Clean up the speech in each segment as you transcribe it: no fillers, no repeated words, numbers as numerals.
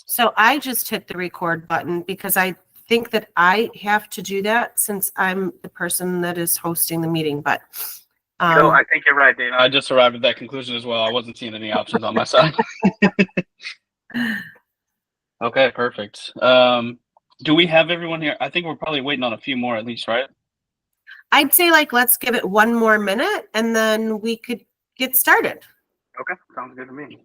So I just hit the record button because I think that I have to do that since I'm the person that is hosting the meeting. But I think you're right, Dana. I just arrived at that conclusion as well. I wasn't seeing any options on my side. Okay, perfect. Do we have everyone here? I think we're probably waiting on a few more at least, right? I'd say let's give it one more minute and then we could get started. Okay, sounds good to me.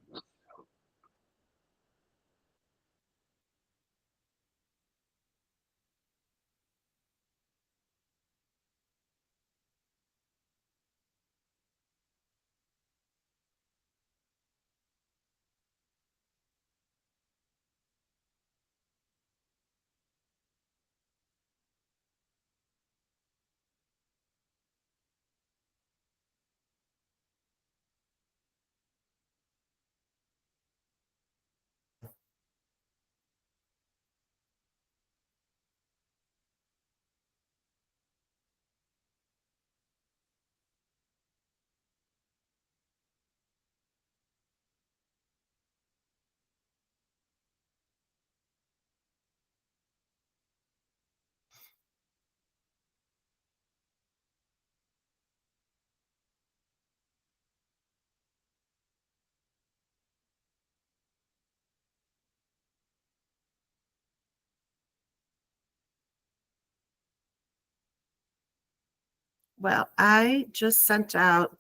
Well, I just sent out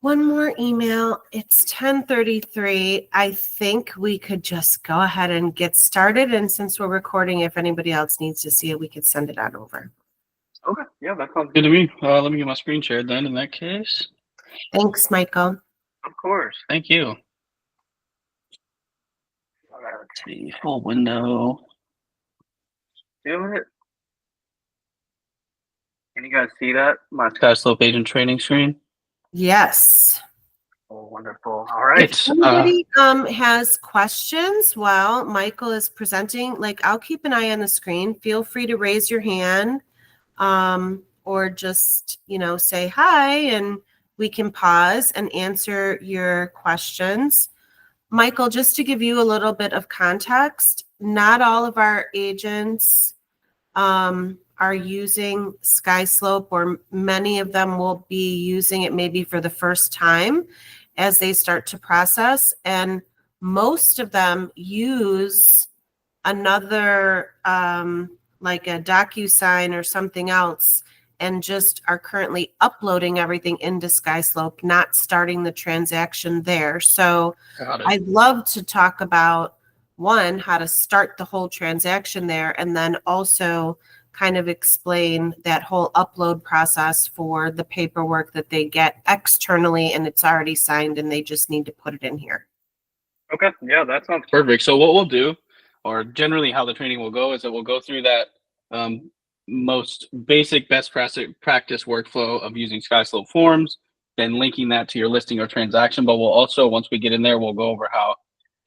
one more email. It's 10:33. I think we could just go ahead and get started. And since we're recording, if anybody else needs to see it, we could send it on over. Okay, yeah, that sounds good to me. Let me get my screen shared then in that case. Thanks, Michael. Of course. Thank you. All right, let's see. Full window. Do it. Can you guys see that? My Skyslope Agent Training screen? Yes. Oh, wonderful. All right. If anybody has questions while Michael is presenting, I'll keep an eye on the screen. Feel free to raise your hand or just, say hi and we can pause and answer your questions. Michael, just to give you a little bit of context, not all of our agents are using Skyslope, or many of them will be using it maybe for the first time as they start to process. And most of them use another, like a DocuSign or something else, and just are currently uploading everything into Skyslope, not starting the transaction there. So I'd love to talk about, one, how to start the whole transaction there, and then also kind of explain that whole upload process for the paperwork that they get externally and it's already signed and they just need to put it in here. Okay, yeah, that sounds perfect. So what we'll do, or generally how the training will go, is that we'll go through that most basic best practice workflow of using Skyslope forms, then linking that to your listing or transaction. But we'll also, once we get in there, we'll go over how,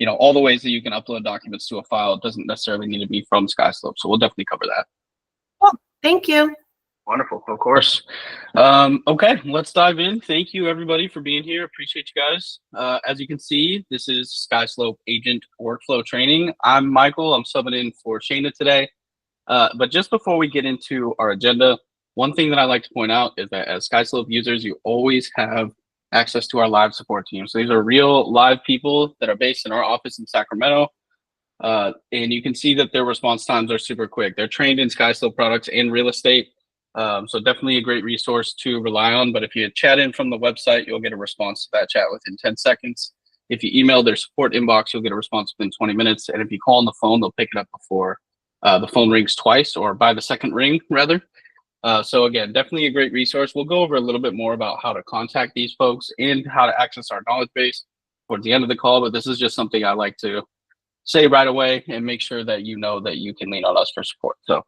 all the ways that you can upload documents to a file. It doesn't necessarily need to be from Skyslope. So we'll definitely cover that. Well, thank you. Wonderful, of course. Okay, let's dive in. Thank you, everybody, for being here. Appreciate you guys. As you can see, this is Skyslope Agent Workflow Training. I'm Michael. I'm subbing in for Shayna today. But just before we get into our agenda, one thing that I like to point out is that as Skyslope users, you always have access to our live support team. So these are real live people that are based in our office in Sacramento. And you can see that their response times are super quick. They're trained in Skyslope products and real estate. So definitely a great resource to rely on. But if you chat in from the website, you'll get a response to that chat within 10 seconds. If you email their support inbox, you'll get a response within 20 minutes. And if you call on the phone, they'll pick it up before the phone rings twice, or by the second ring, rather. So again, definitely a great resource. We'll go over a little bit more about how to contact these folks and how to access our knowledge base towards the end of the call. But this is just something I like to say right away and make sure that you know that you can lean on us for support. So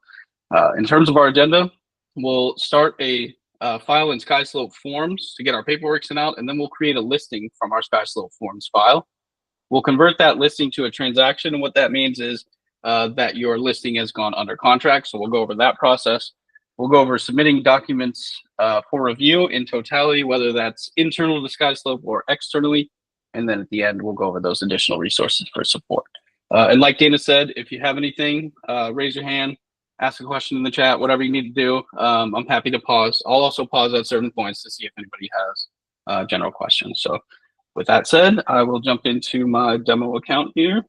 in terms of our agenda, we'll start a file in Skyslope Forms to get our paperwork sent out, and then we'll create a listing from our Skyslope Forms file. We'll convert that listing to a transaction, and what that means is that your listing has gone under contract. So we'll go over that process. We'll go over submitting documents for review in totality, whether that's internal to Skyslope or externally. And then at the end, we'll go over those additional resources for support. And like Dana said, if you have anything, raise your hand, ask a question in the chat, whatever you need to do. I'm happy to pause. I'll also pause at certain points to see if anybody has general questions. So with that said, I will jump into my demo account here.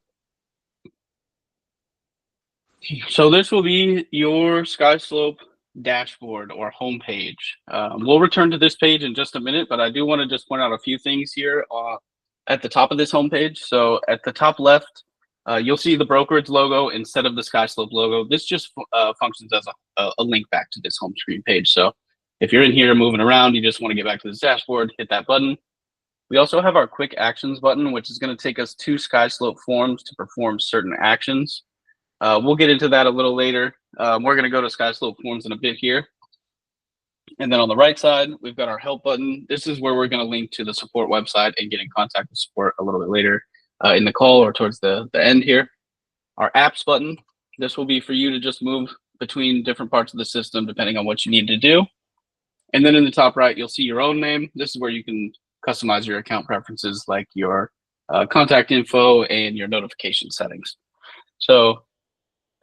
So this will be your Skyslope dashboard or homepage. We'll return to this page in just a minute, but I do want to just point out a few things here at the top of this homepage. So at the top left, you'll see the brokerage logo instead of the Skyslope logo. This just functions as a link back to this home screen page. So if you're in here moving around, you just want to get back to this dashboard, hit that button. We also have our quick actions button, which is going to take us to Skyslope forms to perform certain actions. We'll get into that a little later. We're going to go to Skyslope forms in a bit here. And then on the right side, we've got our help button. This is where we're going to link to the support website and get in contact with support a little bit later in the call or towards the end here. Our apps button, this will be for you to just move between different parts of the system depending on what you need to do. And then in the top right, you'll see your own name. This is where you can customize your account preferences like your contact info and your notification settings. So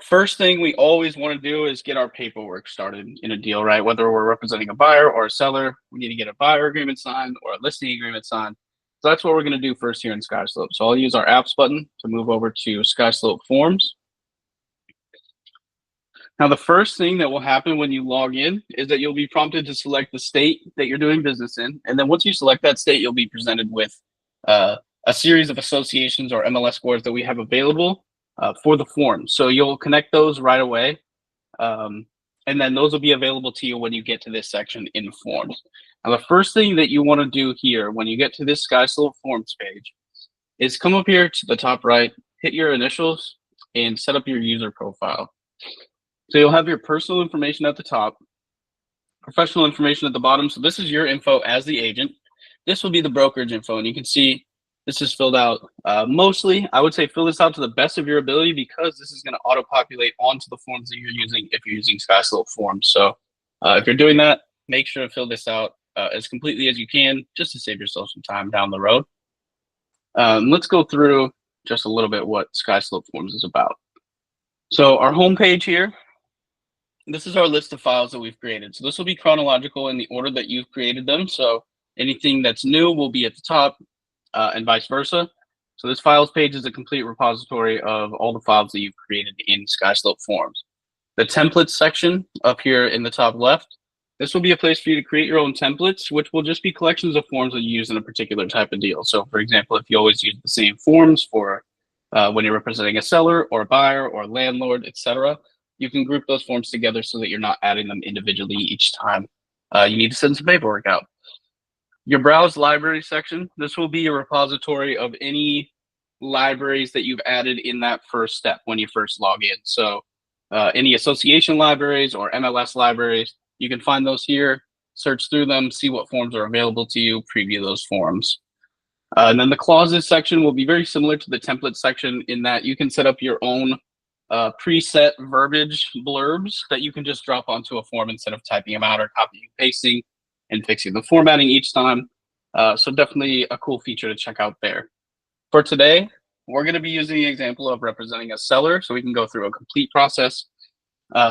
first thing we always want to do is get our paperwork started in a deal, right? Whether we're representing a buyer or a seller, we need to get a buyer agreement signed or a listing agreement signed. So that's what we're going to do first here in Skyslope. So I'll use our apps button to move over to Skyslope forms. Now, the first thing that will happen when you log in is that you'll be prompted to select the state that you're doing business in. And then once you select that state, you'll be presented with a series of associations or MLS scores that we have available for the form. So you'll connect those right away. And then those will be available to you when you get to this section in forms. Now, the first thing that you want to do here when you get to this Skyslope forms page is come up here to the top right, hit your initials, and set up your user profile. So you'll have your personal information at the top, professional information at the bottom. So this is your info as the agent. This will be the brokerage info. And you can see this is filled out mostly. I would say fill this out to the best of your ability because this is going to auto-populate onto the forms that you're using if you're using Skyslope forms. So if you're doing that, make sure to fill this out as completely as you can just to save yourself some time down the road. Let's go through just a little bit what Skyslope forms is about. So our homepage here, this is our list of files that we've created. So this will be chronological in the order that you've created them. So anything that's new will be at the top and vice versa. So this files page is a complete repository of all the files that you've created in Skyslope forms. The templates section up here in the top left, this will be a place for you to create your own templates, which will just be collections of forms that you use in a particular type of deal. So for example, if you always use the same forms for when you're representing a seller or a buyer or a landlord, etc., you can group those forms together so that you're not adding them individually each time you need to send some paperwork out. Your browse library section, this will be a repository of any libraries that you've added in that first step when you first log in. So any association libraries or MLS libraries, you can find those here, search through them, see what forms are available to you, preview those forms. And then the clauses section will be very similar to the template section in that you can set up your own preset verbiage blurbs that you can just drop onto a form instead of typing them out or copying and pasting and fixing the formatting each time. So definitely a cool feature to check out there. For today, we're going to be using the example of representing a seller so we can go through a complete process.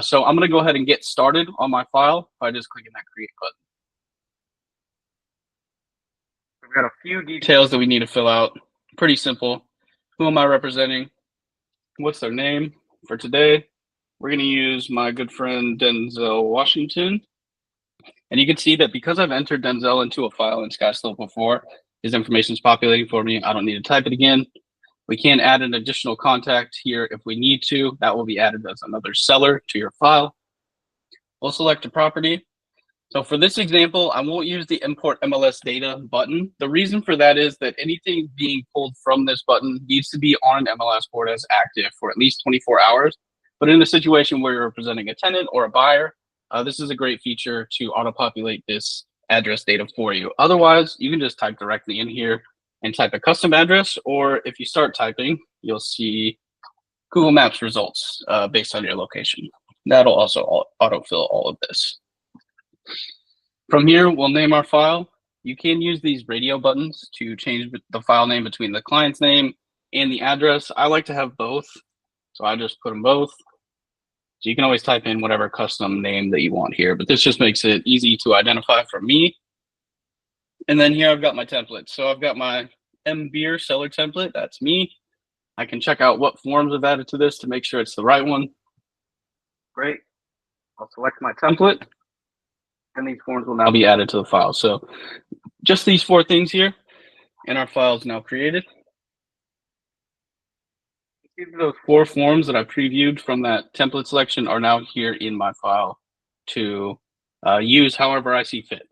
So I'm going to go ahead and get started on my file by just clicking that create button. We've got a few details that we need to fill out. Pretty simple. Who am I representing? What's their name? For today, we're going to use my good friend Denzel Washington. And you can see that because I've entered Denzel into a file in Skyslope before, his information is populating for me. I don't need to type it again. We can add an additional contact here if we need to. That will be added as another seller to your file. We'll select a property. So for this example, I won't use the import MLS data button. The reason for that is that anything being pulled from this button needs to be on an MLS board as active for at least 24 hours. But in a situation where you're representing a tenant or a buyer, this is a great feature to auto-populate this address data for you. Otherwise, you can just type directly in here and type a custom address, or if you start typing, you'll see Google Maps results based on your location. That'll also autofill all of this. From here, we'll name our file. You can use these radio buttons to change the file name between the client's name and the address. I like to have both, so I just put them both. So you can always type in whatever custom name that you want here, but this just makes it easy to identify for me. And then here I've got my template. So I've got my M Beer seller template. That's me. I can check out what forms I've added to this to make sure it's the right one. Great. I'll select my template, and these forms will now be added to the file. So just these 4 things here, and our file is now created. Those 4 forms that I previewed from that template selection are now here in my file to use however I see fit.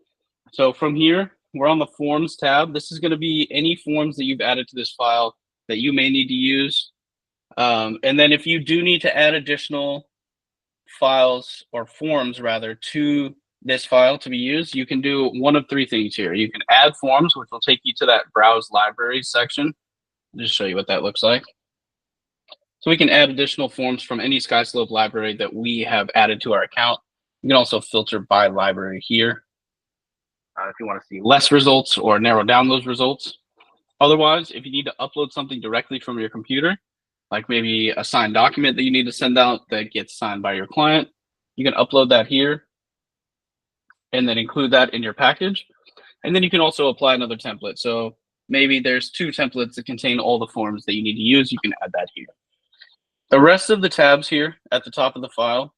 So from here, we're on the Forms tab. This is going to be any forms that you've added to this file that you may need to use. And then if you do need to add additional files or forms rather to this file to be used, you can do one of 3 things here. You can add forms, which will take you to that Browse Libraries section. I'll just show you what that looks like. So we can add additional forms from any Skyslope library that we have added to our account. You can also filter by library here if you want to see less results or narrow down those results. Otherwise, if you need to upload something directly from your computer, like maybe a signed document that you need to send out that gets signed by your client, you can upload that here and then include that in your package. And then you can also apply another template. So maybe there's 2 templates that contain all the forms that you need to use. You can add that here. The rest of the tabs here at the top of the file,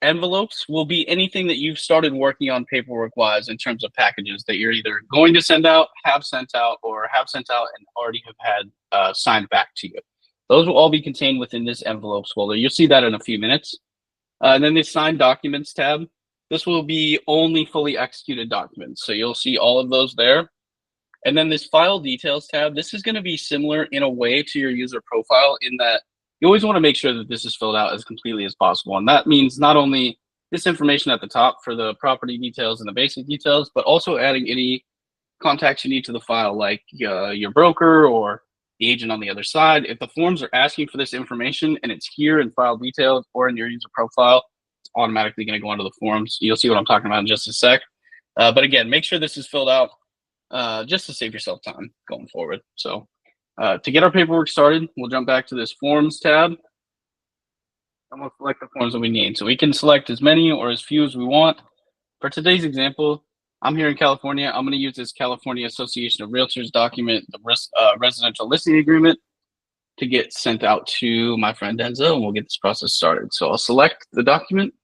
envelopes will be anything that you've started working on paperwork-wise in terms of packages that you're either going to send out, have sent out, or have sent out and already have had signed back to you. Those will all be contained within this envelopes folder. You'll see that in a few minutes. And then the signed documents tab, this will be only fully executed documents. So you'll see all of those there. And then this file details tab, this is going to be similar in a way to your user profile in that you always want to make sure that this is filled out as completely as possible. And that means not only this information at the top for the property details and the basic details, but also adding any contacts you need to the file, like your broker or the agent on the other side. If the forms are asking for this information and it's here in file details or in your user profile, it's automatically going to go into the forms. You'll see what I'm talking about in just a sec. But again, make sure this is filled out just to save yourself time going forward. So to get our paperwork started, we'll jump back to this Forms tab. And we'll select the forms that we need. So we can select as many or as few as we want. For today's example, I'm here in California. I'm going to use this California Association of Realtors document, the residential listing agreement, to get sent out to my friend Denzel, and we'll get this process started. So I'll select the document.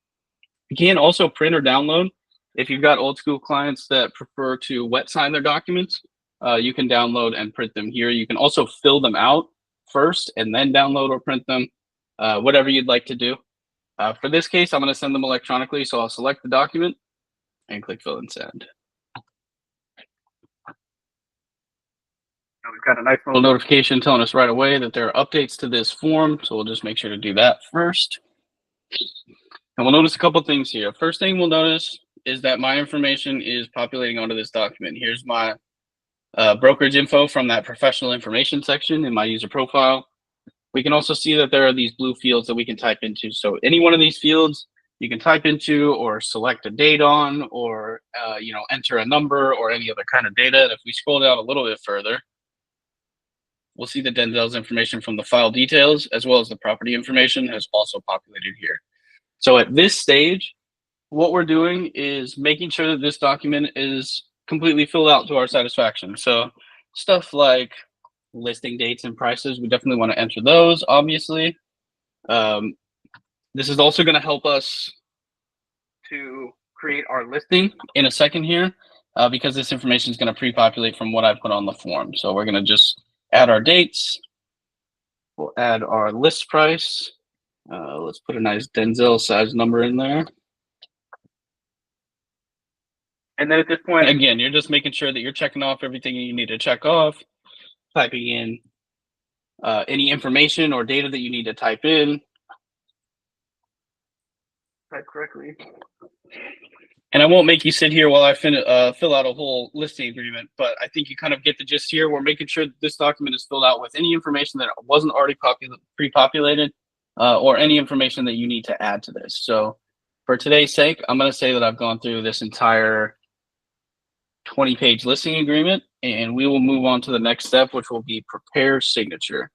You can also print or download. If you've got old school clients that prefer to wet sign their documents, you can download and print them here. You can also fill them out first and then download or print them, whatever you'd like to do. For this case, I'm going to send them electronically, so I'll select the document and click fill and send. Now we've got a nice little notification telling us right away that there are updates to this form, so we'll just make sure to do that first. And we'll notice a couple things here. First thing we'll notice is that my information is populating onto this document. Here's my brokerage info from that professional information section in my user profile. We can also see that there are these blue fields that we can type into. So any one of these fields you can type into or select a date on, or enter a number or any other kind of data. And if we scroll down a little bit further, we'll see that Denzel's information from the file details as well as the property information has also populated here. So at this stage, what we're doing is making sure that this document is completely filled out to our satisfaction. So stuff like listing dates and prices, we definitely want to enter those, obviously. This is also going to help us to create our listing in a second here, because this information is going to pre-populate from what I put on the form. So we're going to just add our dates. We'll add our list price. Let's put a nice Denzel size number in there. And then at this point, again, you're just making sure that you're checking off everything you need to check off, typing in any information or data that you need to type in. Type correctly. And I won't make you sit here while I fill out a whole listing agreement, but I think you kind of get the gist here. We're making sure that this document is filled out with any information that wasn't already pre-populated, or any information that you need to add to this. So for today's sake, I'm going to say that I've gone through this entire 20-page listing agreement, and we will move on to the next step, which will be prepare signature.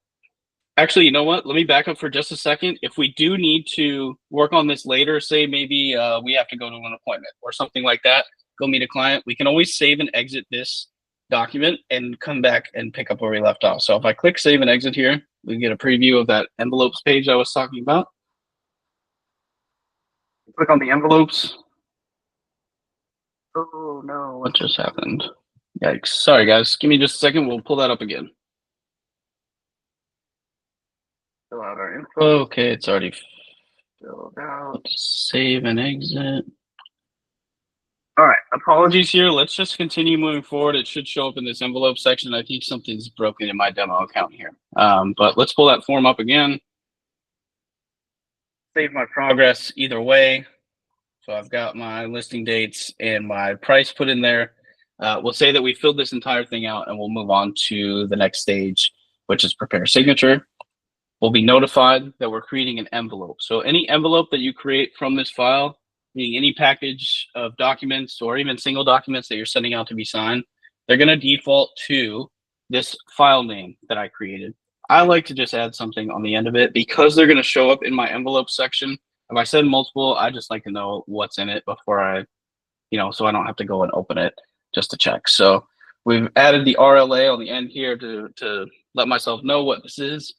Actually, you know what? Let me back up for just a second. If we do need to work on this later, say maybe we have to go to an appointment or something like that, go meet a client, we can always save and exit this document and come back and pick up where we left off. So if I click save and exit here, we get a preview of that envelopes page I was talking about. Click on the envelopes. Oh no, what just happened? Yikes. Sorry guys, give me just a second. We'll pull that up again. Fill out our info. Okay, it's already filled out. Save and exit. All right, apologies here. Let's just continue moving forward. It should show up in this envelope section. I think something's broken in my demo account here. But let's pull that form up again. Save my progress either way. So I've got my listing dates and my price put in there. We'll say that we filled this entire thing out and we'll move on to the next stage, which is prepare signature. We'll be notified that we're creating an envelope. So any envelope that you create from this file, meaning any package of documents or even single documents that you're sending out to be signed, they're going to default to this file name that I created. I like to just add something on the end of it because they're going to show up in my envelope section. If I send multiple, I just like to know what's in it before I, so I don't have to go and open it just to check. So we've added the RLA on the end here to let myself know what this is.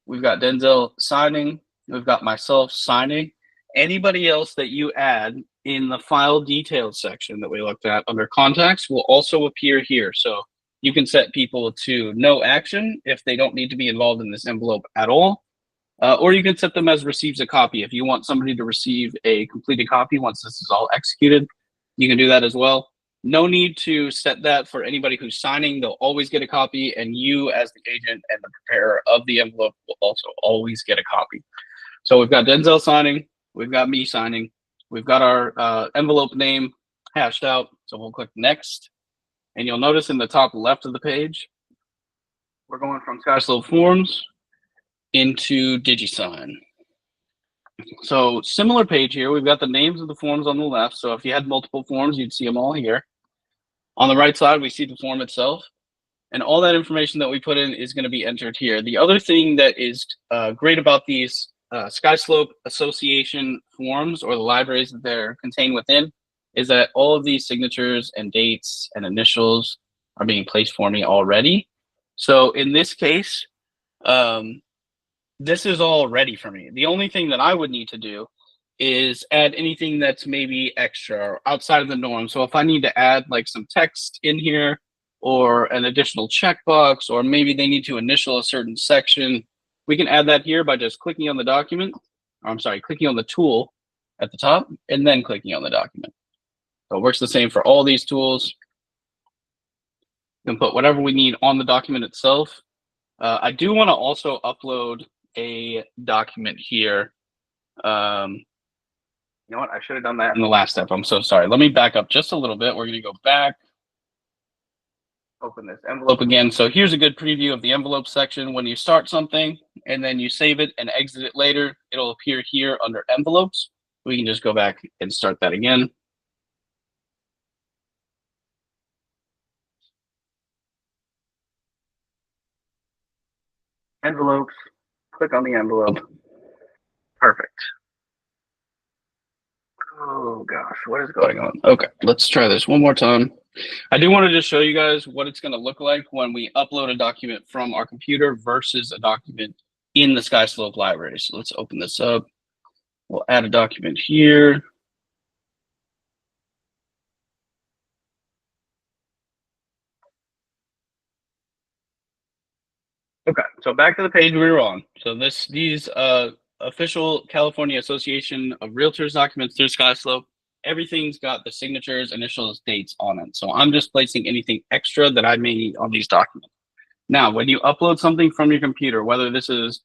We've got Denzel signing. We've got myself signing. Anybody else that you add in the file details section that we looked at under contacts will also appear here. So you can set people to no action if they don't need to be involved in this envelope at all. Or you can set them as receives a copy. If you want somebody to receive a completed copy once this is all executed, you can do that as well. No need to set that for anybody who's signing. They'll always get a copy, and you as the agent and the preparer of the envelope will also always get a copy. So we've got Denzel signing. We've got me signing. We've got our envelope name hashed out. So we'll click next. And you'll notice in the top left of the page, we're going from Skyslope Forms into DigiSign. So similar page here. We've got the names of the forms on the left. So if you had multiple forms, you'd see them all here. On the right side, we see the form itself. And all that information that we put in is going to be entered here. The other thing that is great about these Skyslope Association forms, or the libraries that they're contained within, is that all of these signatures and dates and initials are being placed for me already. So in this case, this is all ready for me. The only thing that I would need to do is add anything that's maybe extra or outside of the norm. So if I need to add like some text in here or an additional checkbox, or maybe they need to initial a certain section, we can add that here by just clicking on the document. Clicking on the tool at the top and then clicking on the document. So it works the same for all these tools. You can put whatever we need on the document itself. I do want to also upload a document here. You know what? I should have done that in the last step. I'm so sorry. Let me back up just a little bit. We're going to go back. Open this envelope again. So here's a good preview of the envelope section. When you start something and then you save it and exit it later, it'll appear here under envelopes. We can just go back and start that again. Envelopes, click on the envelope. Perfect. Oh gosh, what is going on? Okay, let's try this one more time. I do want to just show you guys what it's going to look like when we upload a document from our computer versus a document in the Skyslope library. So let's open this up. We'll add a document here. Okay, so back to the page we were on. So these official California Association of Realtors documents through Skyslope, everything's got the signatures, initials, dates on it. So I'm just placing anything extra that I may need on these documents. Now, when you upload something from your computer, whether this is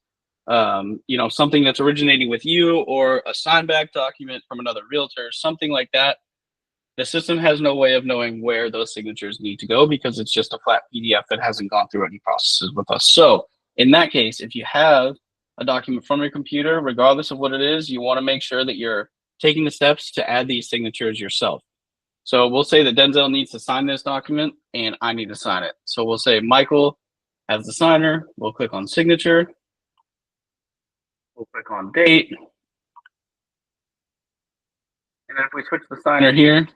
something that's originating with you or a signed back document from another realtor, something like that, the system has no way of knowing where those signatures need to go because it's just a flat PDF that hasn't gone through any processes with us. So in that case, if you have a document from your computer, regardless of what it is, you want to make sure that you're taking the steps to add these signatures yourself. So we'll say that Denzel needs to sign this document and I need to sign it. So we'll say Michael as the signer. We'll click on signature. We'll click on date. And then if we switch the signer here,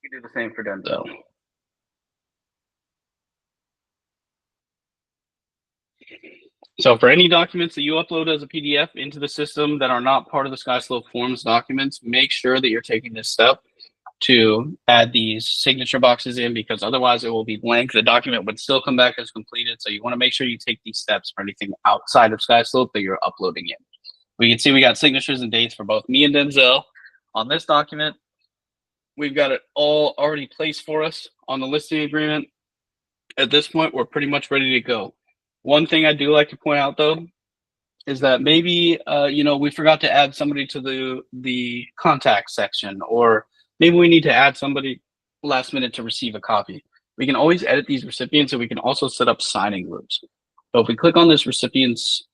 we do the same for Denzel. So for any documents that you upload as a PDF into the system that are not part of the Skyslope Forms documents, make sure that you're taking this step to add these signature boxes in, because otherwise it will be blank. The document would still come back as completed. So you want to make sure you take these steps for anything outside of Skyslope that you're uploading in. We can see we got signatures and dates for both me and Denzel on this document. We've got it all already placed for us on the listing agreement. At this point, we're pretty much ready to go. One thing I do like to point out, though, is that maybe we forgot to add somebody to the contact section, or maybe we need to add somebody last minute to receive a copy. We can always edit these recipients, and we can also set up signing groups. So if we click on this recipients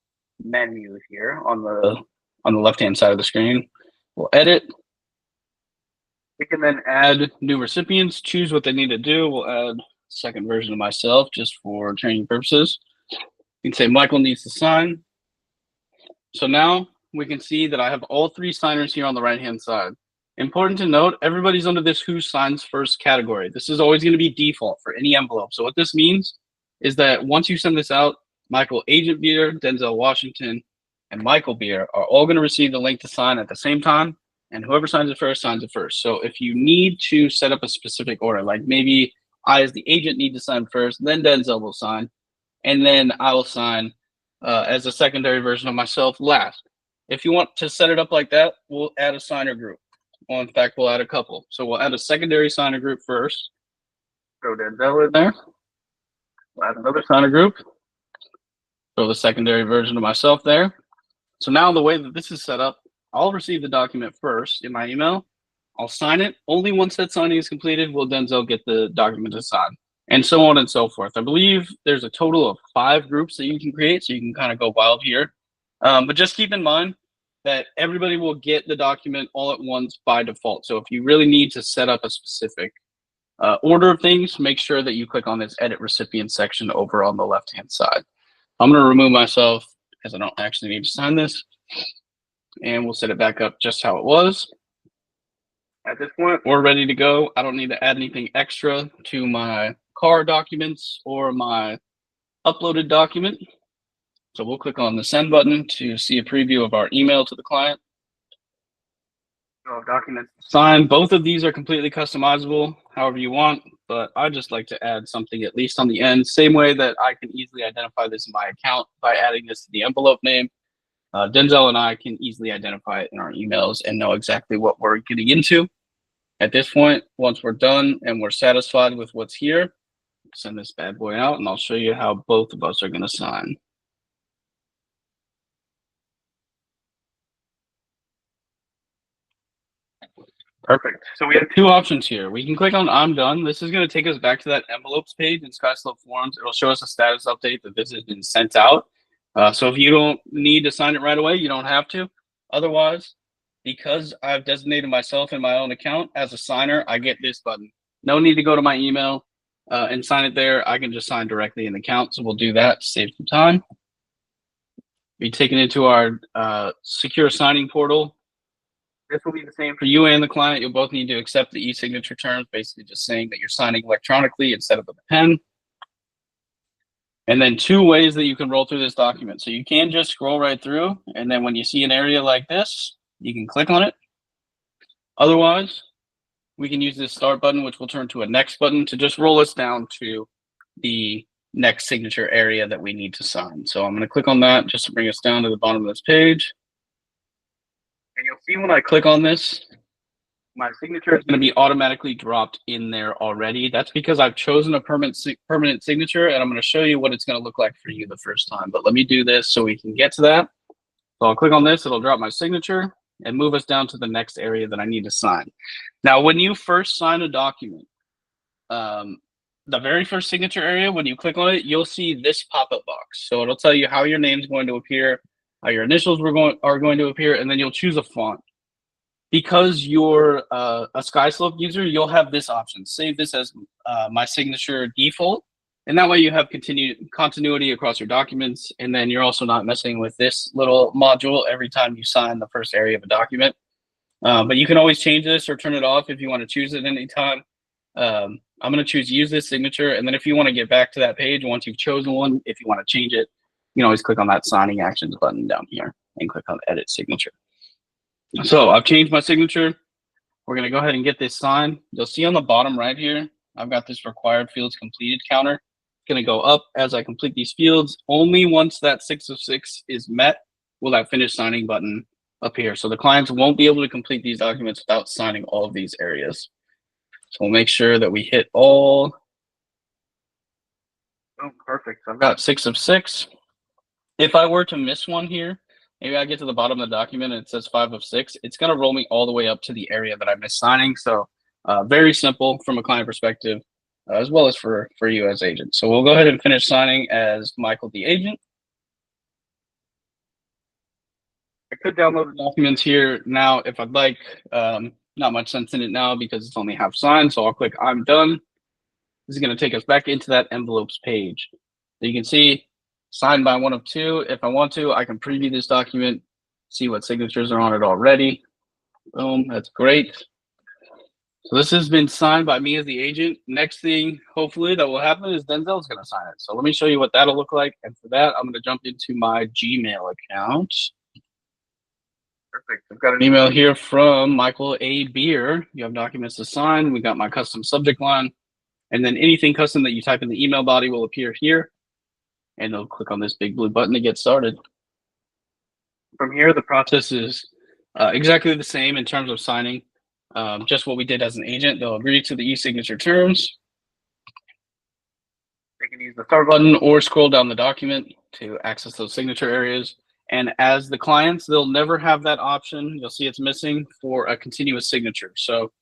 menu here on the left-hand side of the screen, we'll edit. We can then add new recipients, choose what they need to do. We'll add a second version of myself just for training purposes. You can say Michael needs to sign. So now we can see that I have all three signers here on the right-hand side. Important to note, everybody's under this who signs first category. This is always going to be default for any envelope. So what this means is that once you send this out, Michael Agent Beer, Denzel Washington, and Michael Beer are all going to receive the link to sign at the same time. And whoever signs it first, signs it first. So if you need to set up a specific order, like maybe I as the agent need to sign first, then Denzel will sign, and then I will sign as a secondary version of myself last. If you want to set it up like that, we'll add a signer group. Well, in fact, we'll add a couple. So we'll add a secondary signer group first. Throw Denzel in there. We'll add another signer group. Throw the secondary version of myself there. So now the way that this is set up, I'll receive the document first in my email. I'll sign it. Only once that signing is completed will Denzel get the document to sign, and so on and so forth. I believe there's a total of 5 groups that you can create, so you can kind of go wild here. But just keep in mind that everybody will get the document all at once by default. So if you really need to set up a specific order of things, make sure that you click on this edit recipient section over on the left-hand side. I'm going to remove myself because I don't actually need to sign this. And we'll set it back up just how it was. At this point, we're ready to go. I don't need to add anything extra to my car documents or my uploaded document. So we'll click on the send button to see a preview of our email to the client. So documents signed. Both of these are completely customizable, however you want, but I just like to add something at least on the end. Same way that I can easily identify this in my account by adding this to the envelope name. Denzel and I can easily identify it in our emails and know exactly what we're getting into. At this point, once we're done and we're satisfied with what's here, send this bad boy out and I'll show you how both of us are going to sign. Perfect. So we have 2 options here. We can click on I'm done. This is going to take us back to that envelopes page in Skyslope Forms. It'll show us a status update that this has been sent out. So if you don't need to sign it right away, you don't have to. Otherwise, because I've designated myself in my own account as a signer, I get this button. No need to go to my email and sign it there. I can just sign directly in the account. So we'll do that to save some time. Be taken into our secure signing portal. This will be the same for you and the client. You'll both need to accept the e-signature terms, basically just saying that you're signing electronically instead of with a pen. And then 2 ways that you can roll through this document. So you can just scroll right through, and then when you see an area like this, you can click on it. Otherwise, we can use this start button, which will turn to a next button to just roll us down to the next signature area that we need to sign. So I'm going to click on that just to bring us down to the bottom of this page. And you'll see when I click on this, my signature is going to be automatically dropped in there already. That's because I've chosen a permanent signature, and I'm going to show you what it's going to look like for you the first time. But let me do this so we can get to that. So I'll click on this. It'll drop my signature and move us down to the next area that I need to sign. Now, when you first sign a document, the very first signature area, when you click on it, you'll see this pop-up box. So it'll tell you how your name's going to appear, how your initials are going to appear, and then you'll choose a font. because you're a Skyslope user, you'll have this option. Save this as my signature default. And that way you have continuity across your documents. And then you're also not messing with this little module every time you sign the first area of a document. But you can always change this or turn it off if you want to choose it anytime. I'm going to choose use this signature. And then if you want to get back to that page, once you've chosen one, if you want to change it, you can always click on that signing actions button down here and click on edit signature. So I've changed my signature. We're going to go ahead and get this signed. You'll see on the bottom right here, I've got this required fields completed counter. It's going to go up as I complete these fields. Only once that 6 of 6 is met will that finish signing button appear. So the clients won't be able to complete these documents without signing all of these areas. So we'll make sure that we hit all. Oh, perfect. I've got 6 of 6. If I were to miss one here, maybe I get to the bottom of the document and it says 5 of 6, it's going to roll me all the way up to the area that I missed signing. So very simple from a client perspective, as well as for you as agent. So we'll go ahead and finish signing as Michael, the agent. I could download the documents here now if I'd like. Not much sense in it now because it's only half signed. So I'll click I'm done. This is going to take us back into that envelopes page. So you can see signed by 1 of 2. If I want to, I can preview this document, see what signatures are on it already. Boom, that's great. So this has been signed by me as the agent. Next thing, hopefully, that will happen is Denzel's going to sign it. So let me show you what that'll look like. And for that, I'm going to jump into my Gmail account. Perfect. I've got an email here from Michael A. Beer. You have documents to sign. We got my custom subject line. And then anything custom that you type in the email body will appear here. And they'll click on this big blue button to get started. From here, the process is exactly the same in terms of signing. Just what we did as an agent. They'll agree to the e-signature terms. They can use the start button or scroll down the document to access those signature areas. And as the clients, they'll never have that option. You'll see it's missing for a continuous signature. So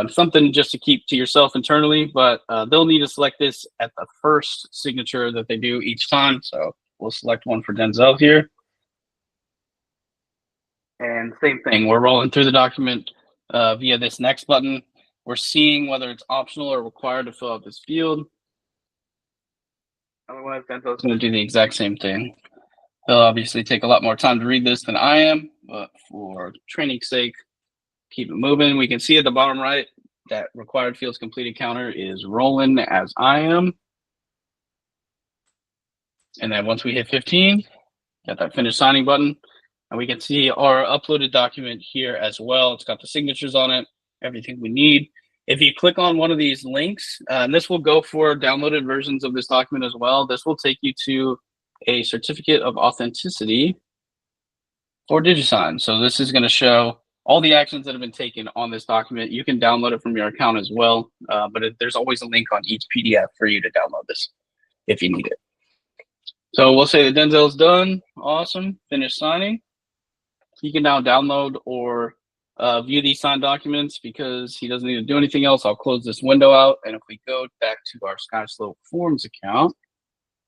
something just to keep to yourself internally, but they'll need to select this at the first signature that they do each time. So we'll select one for Denzel here. And same thing, we're rolling through the document via this next button. We're seeing whether it's optional or required to fill out this field. Otherwise, Denzel's going to do the exact same thing. He'll obviously take a lot more time to read this than I am, but for training's sake, keep it moving. We can see at the bottom right that required fields completed counter is rolling as I am. And then once we hit 15, got that finish signing button. And we can see our uploaded document here as well. It's got the signatures on it, everything we need. If you click on one of these links, and this will go for downloaded versions of this document as well, this will take you to a certificate of authenticity or DigiSign. So this is going to show all the actions that have been taken on this document. You can download it from your account as well, but there's always a link on each PDF for you to download this if you need it. So we'll say that Denzel's done. Awesome. Finish signing. You can now download or view these signed documents because he doesn't need to do anything else. I'll close this window out. And if we go back to our Skyslope Forms account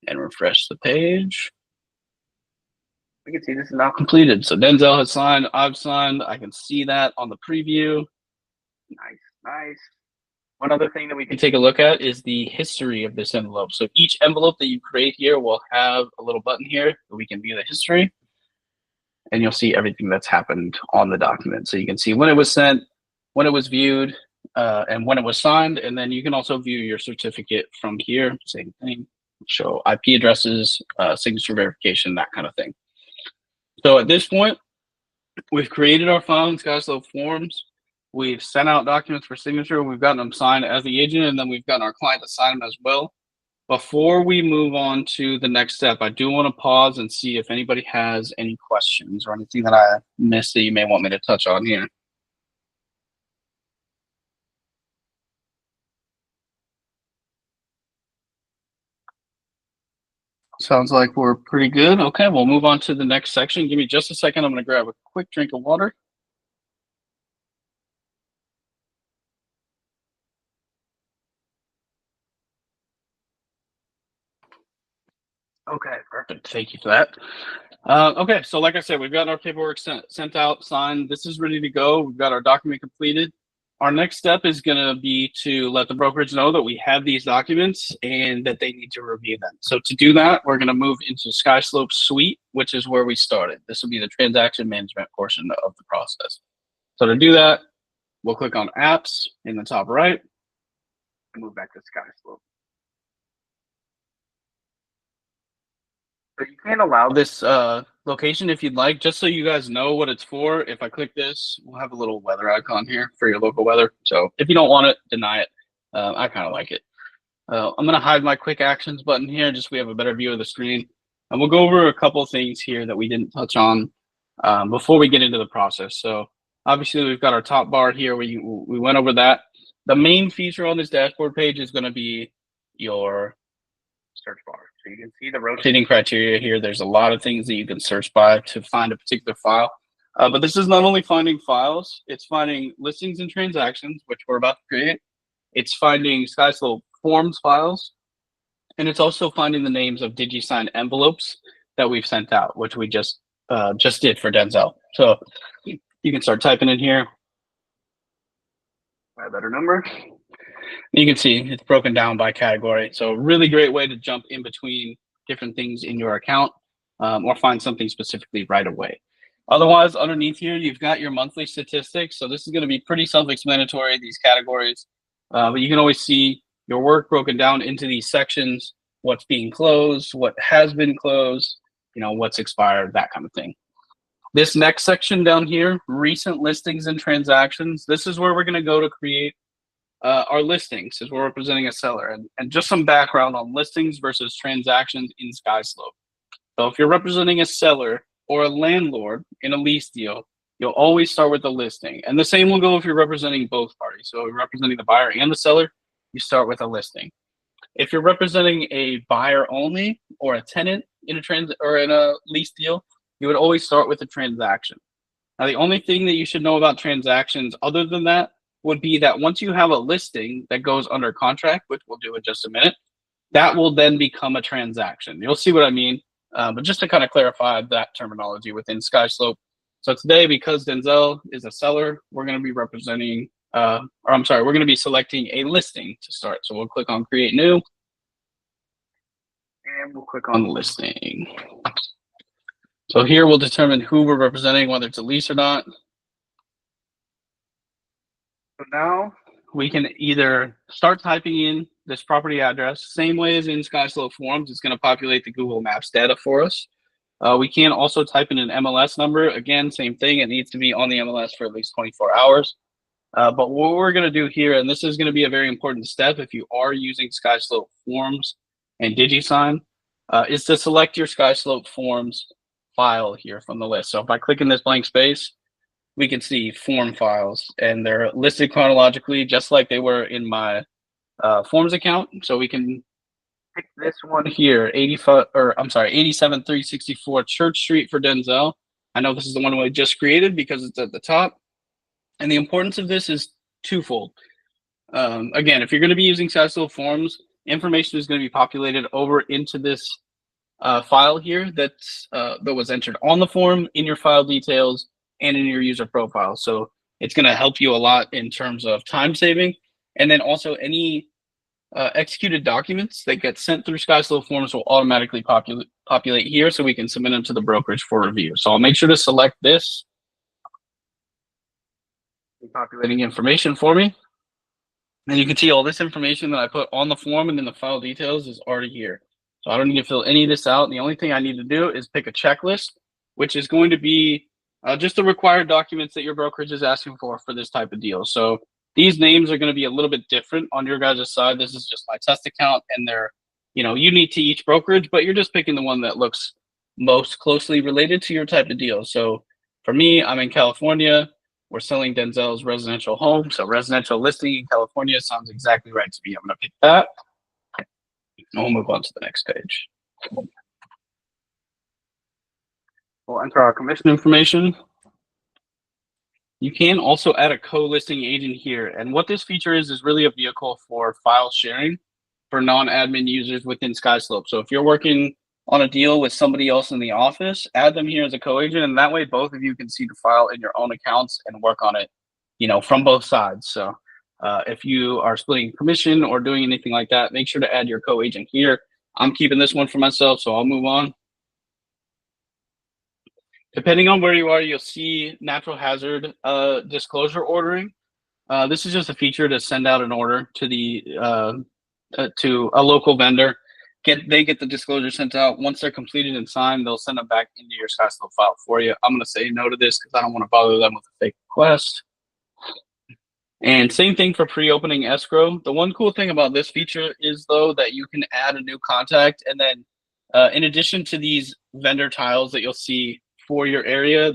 and refresh the page, we can see this is now completed. So Denzel has signed, I've signed. I can see that on the preview. Nice, nice. One other thing that we can take a look at is the history of this envelope. So each envelope that you create here will have a little button here that we can view the history. And you'll see everything that's happened on the document. So you can see when it was sent, when it was viewed, and when it was signed. And then you can also view your certificate from here. Same thing. Show IP addresses, signature verification, that kind of thing. So at this point, we've created our file in Skyslope Forms. We've sent out documents for signature. We've gotten them signed as the agent, and then we've gotten our client to sign them as well. Before we move on to the next step, I do want to pause and see if anybody has any questions or anything that I missed that you may want me to touch on here. Sounds like we're pretty good. Okay, we'll move on to the next section. Give me just a second. I'm going to grab a quick drink of water. Okay, perfect. Thank you for that. Okay, so like I said, we've got our paperwork sent out, signed. This is ready to go. We've got our document completed. Our next step is going to be to let the brokerage know that we have these documents and that they need to review them. So to do that, we're going to move into Skyslope Suite, which is where we started. This will be the transaction management portion of the process. So to do that, we'll click on Apps in the top right and move back to Skyslope. So you can allow this location if you'd like, just so you guys know what it's for. If I click this, we'll have a little weather icon here for your local weather. So if you don't want it, deny it. I kind of like it. I'm going to hide my quick actions button here, just so we have a better view of the screen. And we'll go over a couple things here that we didn't touch on before we get into the process. So obviously we've got our top bar here. We went over that. The main feature on this dashboard page is going to be your search bar. So you can see the rotating criteria here. There's a lot of things that you can search by to find a particular file. But this is not only finding files, it's finding listings and transactions, which we're about to create. It's finding Skyslope forms files. And it's also finding the names of DigiSign envelopes that we've sent out, which we just did for Denzel. So you can start typing in here. A better number. You can see it's broken down by category. So a really great way to jump in between different things in your account or find something specifically right away. Otherwise, underneath here, you've got your monthly statistics. So this is going to be pretty self-explanatory, these categories. But you can always see your work broken down into these sections, what's being closed, what has been closed, what's expired, that kind of thing. This next section down here, recent listings and transactions, this is where we're going to go to create our listings, as we're representing a seller. And just some background on listings versus transactions in Skyslope. So if you're representing a seller or a landlord in a lease deal, you'll always start with the listing. And the same will go if you're representing both parties. So if you're representing the buyer and the seller, you start with a listing. If you're representing a buyer only or a tenant in a lease deal, you would always start with a transaction. Now, the only thing that you should know about transactions other than that would be that once you have a listing that goes under contract, which we'll do in just a minute, that will then become a transaction. You'll see what I mean, but just to kind of clarify that terminology within Skyslope. So today, because Denzel is a seller, we're going to be representing, we're going to be selecting a listing to start. So we'll click on Create New, and we'll click on Listing. So here we'll determine who we're representing, whether it's a lease or not. So now we can either start typing in this property address, same way as in Skyslope Forms, it's going to populate the Google Maps data for us. We can also type in an MLS number. Again, same thing. It needs to be on the MLS for at least 24 hours. But what we're going to do here, and this is going to be a very important step if you are using Skyslope Forms and DigiSign, is to select your Skyslope Forms file here from the list. So if I click in this blank space, we can see form files, and they're listed chronologically just like they were in my Forms account. So we can pick this one here, 87364 Church Street for Denzel. I know this is the one we just created because it's at the top. And the importance of this is twofold. Again, if you're going to be using Skyslope Forms, information is going to be populated over into this file here that was entered on the form, in your file details, and in your user profile. So it's going to help you a lot in terms of time saving. And then also any executed documents that get sent through Skyslope Forms will automatically populate here so we can submit them to the brokerage for review. So I'll make sure to select this. Populating information for me. And you can see all this information that I put on the form and in the file details is already here. So I don't need to fill any of this out. And the only thing I need to do is pick a checklist, which is going to be just the required documents that your brokerage is asking for this type of deal. So these names are going to be a little bit different on your guys' side. This is just my test account, and they're, unique to each brokerage, but you're just picking the one that looks most closely related to your type of deal. So for me, I'm in California. We're selling Denzel's residential home. So residential listing in California sounds exactly right to me. I'm going to pick that. And we'll move on to the next page. We'll enter our commission information. You can also add a co-listing agent here. And what this feature is really a vehicle for file sharing for non-admin users within Skyslope. So if you're working on a deal with somebody else in the office, add them here as a co-agent, and that way both of you can see the file in your own accounts and work on it, from both sides. So if you are splitting commission or doing anything like that, make sure to add your co-agent here. I'm keeping this one for myself, so I'll move on. Depending on where you are, you'll see natural hazard disclosure ordering. This is just a feature to send out an order to to a local vendor. They get the disclosure sent out. Once they're completed and signed, they'll send them back into your Skyslope file for you. I'm going to say no to this because I don't want to bother them with a fake request. And same thing for pre-opening escrow. The one cool thing about this feature is, though, that you can add a new contact. And then in addition to these vendor tiles that you'll see for your area,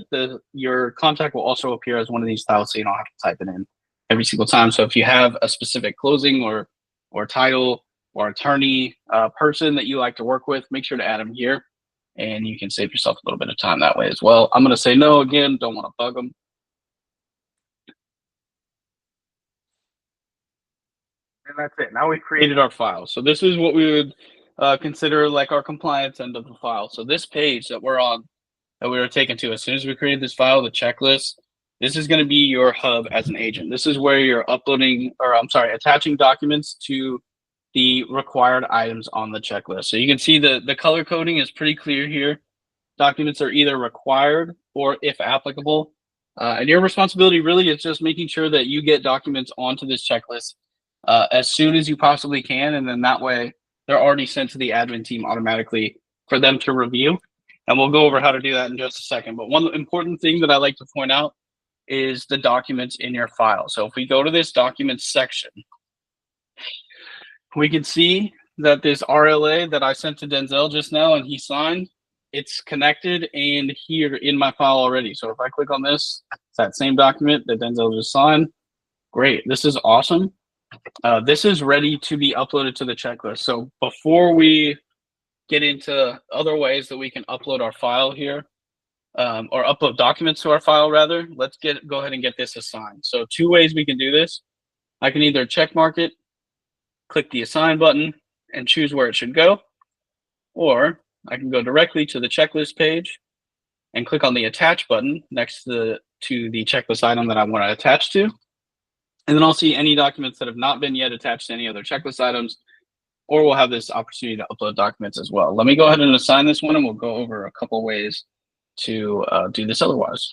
your contact will also appear as one of these tiles, so you don't have to type it in every single time. So if you have a specific closing or title or attorney person that you like to work with, make sure to add them here, and you can save yourself a little bit of time that way as well. I'm going to say no again. Don't want to bug them. And that's it. Now we've created our file. So this is what we would consider like our compliance end of the file. So this page that we're on, that we were taken to, as soon as we created this file, the checklist, this is going to be your hub as an agent. This is where you're attaching documents to the required items on the checklist. So you can see the color coding is pretty clear here. Documents are either required or, if applicable. And your responsibility really is just making sure that you get documents onto this checklist as soon as you possibly can. And then that way they're already sent to the admin team automatically for them to review. And we'll go over how to do that in just a second. But one important thing that I like to point out is the documents in your file. So if we go to this documents section, we can see that this RLA that I sent to Denzel just now and he signed, it's connected and here in my file already. So if I click on this, it's that same document that Denzel just signed. Great, this is awesome. This is ready to be uploaded to the checklist. So before we get into other ways that we can upload our file here, or upload documents to our file rather, let's go ahead and get this assigned. So 2 ways we can do this. I can either check mark it, click the assign button and choose where it should go, or I can go directly to the checklist page and click on the attach button next to the checklist item that I want to attach to. And then I'll see any documents that have not been yet attached to any other checklist items, or we'll have this opportunity to upload documents as well. Let me go ahead and assign this one and we'll go over a couple ways to do this otherwise.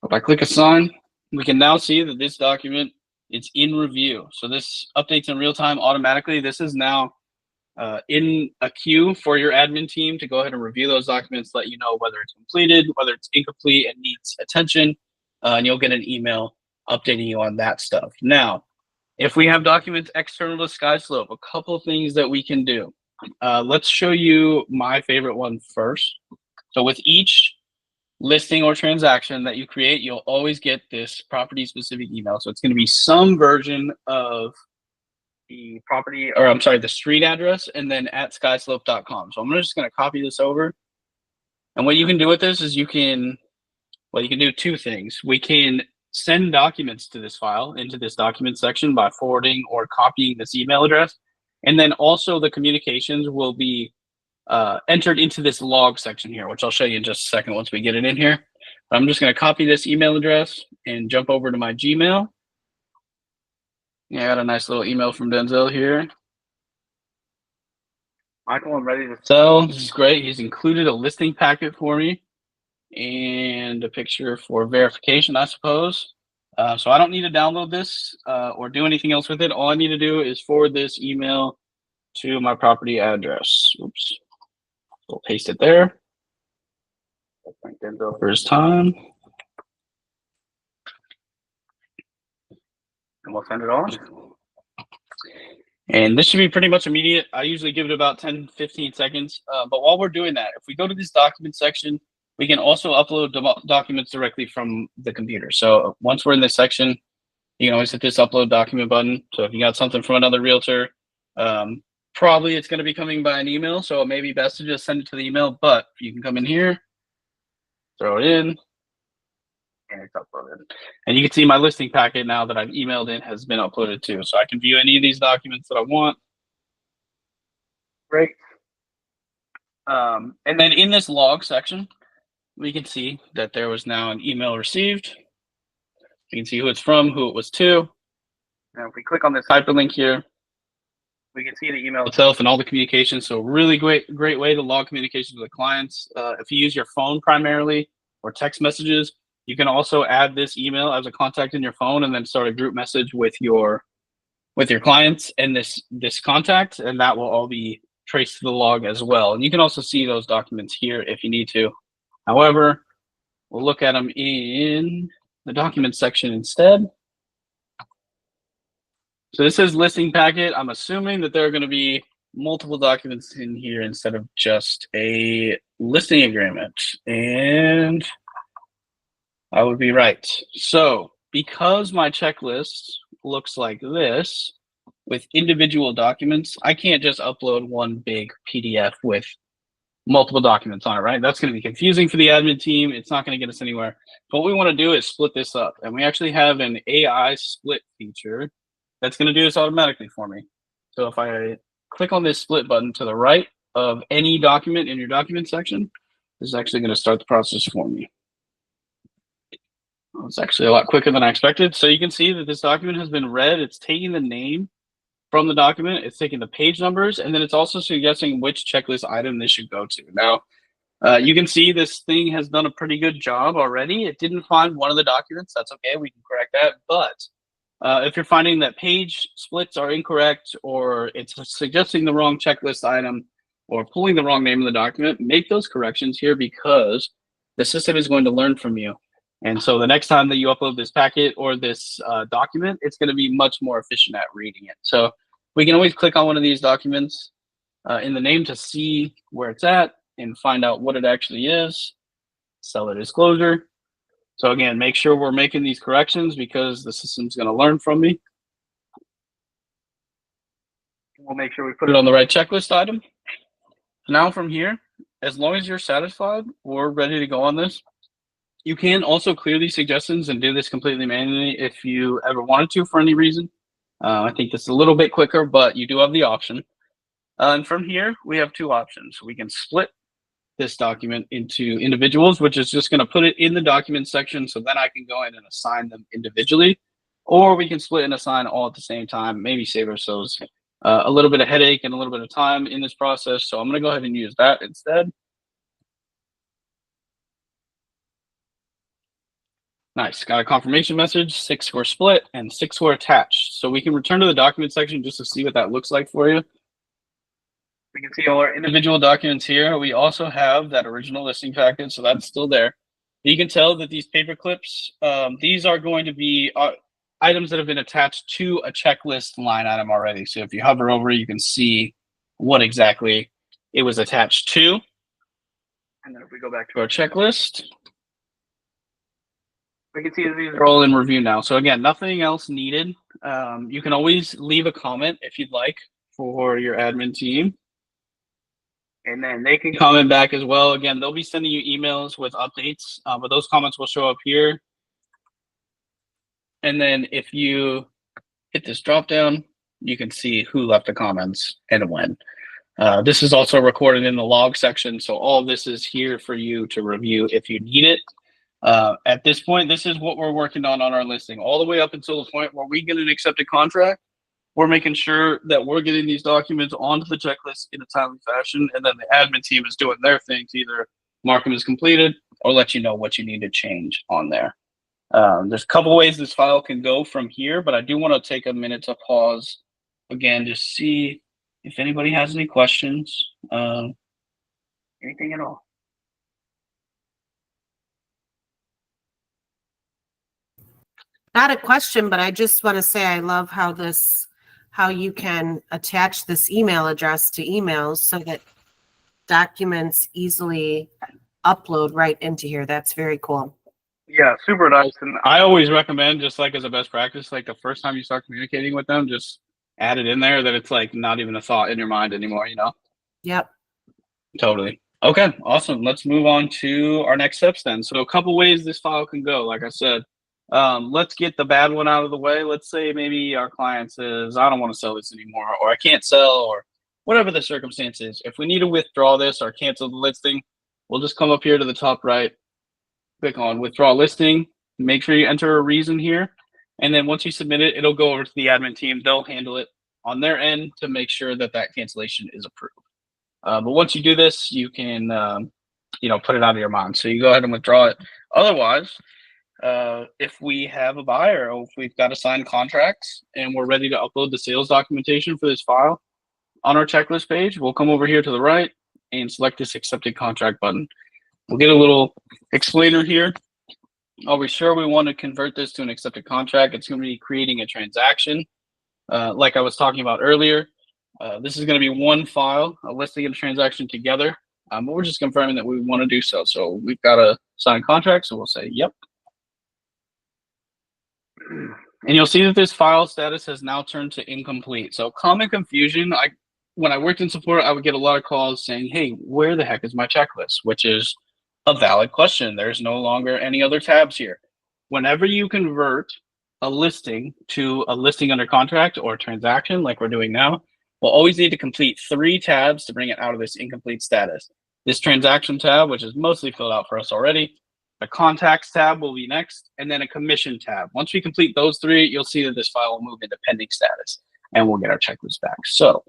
If I click assign, we can now see that this document is in review. So this updates in real time automatically. This is now in a queue for your admin team to go ahead and review those documents, let you know whether it's completed, whether it's incomplete and needs attention, and you'll get an email updating you on that stuff. Now, if we have documents external to Skyslope, a couple things that we can do. Let's show you my favorite one first. So with each listing or transaction that you create, you'll always get this property specific email. So it's going to be some version of the property, or I'm sorry, the street address, and then at skyslope.com. So I'm just going to copy this over. And what you can do with this is you can do 2 things. We can send documents to this file into this document section by forwarding or copying this email address. And then also the communications will be entered into this log section here, which I'll show you in just a second once we get it in here. But I'm just going to copy this email address and jump over to my Gmail. Yeah, I got a nice little email from Denzel here. Michael, I'm ready to sell. This is great. He's included a listing packet for me and a picture for verification, I suppose. So I don't need to download this or do anything else with it. All I need to do is forward this email to my property address. Oops. We'll paste it there. Thank Denzel for his time. And we'll send it off. And this should be pretty much immediate. I usually give it about 10, 15 seconds. But while we're doing that, if we go to this document section, we can also upload documents directly from the computer. So once we're in this section, you can always hit this upload document button. So if you got something from another realtor, probably it's going to be coming by an email. So it may be best to just send it to the email, but you can come in here, throw it in, and it's uploaded. And you can see my listing packet now that I've emailed in has been uploaded too. So I can view any of these documents that I want. Great. And then in this log section, we can see that there was now an email received. You can see who it's from, who it was to. Now, if we click on this hyperlink here, we can see the email itself and all the communication. So really great way to log communications with the clients. If you use your phone primarily or text messages, you can also add this email as a contact in your phone and then start a group message with your clients and this contact, and that will all be traced to the log as well. And you can also see those documents here if you need to. However, we'll look at them in the document section instead. So this is listing packet. I'm assuming that there are going to be multiple documents in here instead of just a listing agreement. And I would be right. So because my checklist looks like this with individual documents, I can't just upload one big PDF with multiple documents on it, right? That's going to be confusing for the admin team. It's not going to get us anywhere. But what we want to do is split this up. And we actually have an AI split feature that's going to do this automatically for me. So if I click on this split button to the right of any document in your document section, this is actually going to start the process for me. Well, it's actually a lot quicker than I expected. So you can see that this document has been read. It's taking the name from the document. It's taking the page numbers, and then it's also suggesting which checklist item this should go to. Now, you can see this thing has done a pretty good job already. It didn't find one of the documents. That's okay. We can correct that. But if you're finding that page splits are incorrect, or it's suggesting the wrong checklist item, or pulling the wrong name of the document, make those corrections here because the system is going to learn from you. And so the next time that you upload this packet or this document, it's going to be much more efficient at reading it. So we can always click on one of these documents in the name to see where it's at and find out what it actually is. Seller disclosure. So again, make sure we're making these corrections because the system's going to learn from me. We'll make sure we put it on the right checklist item. Now from here, as long as you're satisfied, we're ready to go on this. You can also clear these suggestions and do this completely manually if you ever wanted to for any reason. I think this is a little bit quicker, but you do have the option. And from here, we have two options. We can split this document into individuals, which is just going to put it in the document section. So then I can go in and assign them individually, or we can split and assign all at the same time, maybe save ourselves a little bit of headache and a little bit of time in this process. So I'm going to go ahead and use that instead. Nice, got a confirmation message, 6 were split and 6 were attached. So we can return to the document section just to see what that looks like for you. We can see all our individual documents here. We also have that original listing packet, so that's still there. You can tell that these paper clips, these are going to be items that have been attached to a checklist line item already. So if you hover over, you can see what exactly it was attached to. And then if we go back to our checklist, we can see that these are all in review now. So again, nothing else needed. You can always leave a comment if you'd like for your admin team. And then they can comment back as well. Again, they'll be sending you emails with updates, but those comments will show up here. And then if you hit this drop down, you can see who left the comments and when. This is also recorded in the log section. So all of this is here for you to review if you need it. At this point, this is what we're working on our listing, all the way up until the point where we get an accepted contract. We're making sure that we're getting these documents onto the checklist in a timely fashion, and then the admin team is doing their thing to either mark them as completed or let you know what you need to change on there. There's a couple ways this file can go from here, but I do want to take a minute to pause again to see if anybody has any questions, anything at all. Not a question, but I just want to say I love how you can attach this email address to emails so that documents easily upload right into here. That's very cool. Yeah, super nice. And I always recommend, just like as a best practice, like the first time you start communicating with them, just add it in there that it's like not even a thought in your mind anymore, you know? Yep. Totally. Okay, awesome. Let's move on to our next steps then. So a couple ways this file can go, like I said. Let's get the bad one out of the way. Let's say maybe our client says, I don't want to sell this anymore, or I can't sell, or whatever the circumstance is. If we need to withdraw this or cancel the listing, we'll just come up here to the top right, click on withdraw listing, make sure you enter a reason here. And then once you submit it, it'll go over to the admin team. They'll handle it on their end to make sure that that cancellation is approved. But once you do this, you can, put it out of your mind. So you go ahead and withdraw it. Otherwise, if we have a buyer or if we've got a signed contract and we're ready to upload the sales documentation for this file on our checklist page, we'll come over here to the right and select this accepted contract button. We'll get a little explainer here. Are we sure we want to convert this to an accepted contract? It's going to be creating a transaction. Like I was talking about earlier, this is going to be one file, a listing and a transaction together. But we're just confirming that we want to do so. So we've got a signed contract, so we'll say yep. And you'll see that this file status has now turned to incomplete. So common confusion, when I worked in support, I would get a lot of calls saying, hey, where the heck is my checklist? Which is a valid question. There's no longer any other tabs here. Whenever you convert a listing to a listing under contract or a transaction like we're doing now, we'll always need to complete 3 tabs to bring it out of this incomplete status. This transaction tab, which is mostly filled out for us already, a contacts tab will be next, and then a commission tab. Once we complete those 3, you'll see that this file will move into pending status and we'll get our checklist back. So